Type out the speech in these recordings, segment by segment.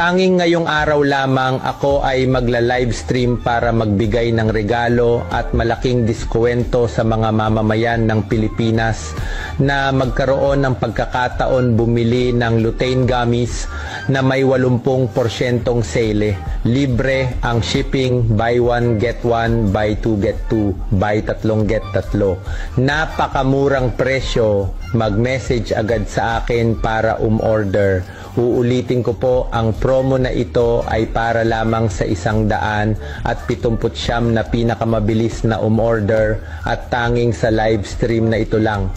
Tanging ngayong araw lamang ako ay magla-livestream para magbigay ng regalo at malaking diskwento sa mga mamamayan ng Pilipinas na magkaroon ng pagkakataon bumili ng lutein gummies na may 80% sale. Libre ang shipping, buy one get one, buy two get two, buy tatlong get tatlo. Napakamurang presyo, mag-message agad sa akin para umorder. Uulitin ko po, ang promo na ito ay para lamang sa 179 na pinakamabilis na umorder at tanging sa live stream na ito lang.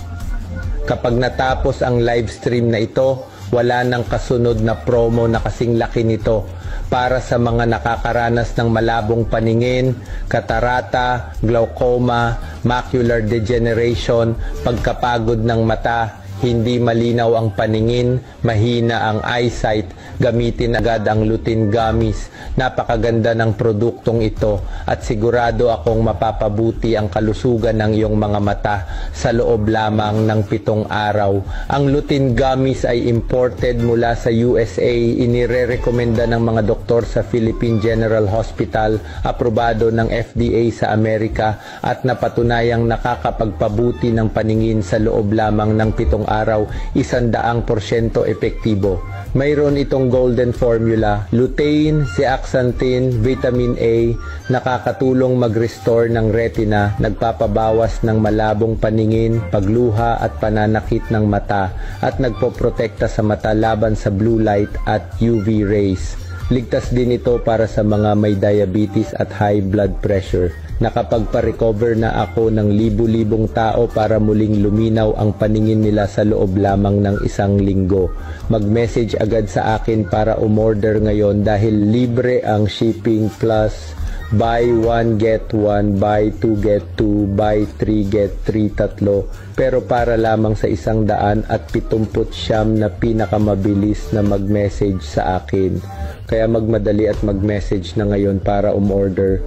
Kapag natapos ang live stream na ito, wala nang kasunod na promo na kasing laki nito para sa mga nakakaranas ng malabong paningin, katarata, glaucoma, macular degeneration, pagkapagod ng mata, hindi malinaw ang paningin, mahina ang eyesight, gamitin agad ang lutein gummies. Napakaganda ng produktong ito at sigurado akong mapapabuti ang kalusugan ng iyong mga mata sa loob lamang ng 7 araw. Ang lutein gummies ay imported mula sa USA, inirerekomenda ng mga doktor sa Philippine General Hospital, aprobado ng FDA sa Amerika at napatunayang nakakapagpabuti ng paningin sa loob lamang ng 7 araw, 100% epektibo. Mayroon itong golden formula, lutein, zeaxanthin, vitamin A, nakakatulong mag-restore ng retina, nagpapabawas ng malabong paningin, pagluha at pananakit ng mata, at nagpoprotekta sa mata laban sa blue light at UV rays. Ligtas din ito para sa mga may diabetes at high blood pressure. Nakapagpa-recover na ako ng libu-libong tao para muling luminaw ang paningin nila sa loob lamang ng 1 linggo. Mag-message agad sa akin para umorder ngayon dahil libre ang shipping plus buy one get one, buy two get two, buy three get three, tatlo. Pero para lamang sa 179 na pinakamabilis na mag-message sa akin. Kaya magmadali at mag-message na ngayon para umorder.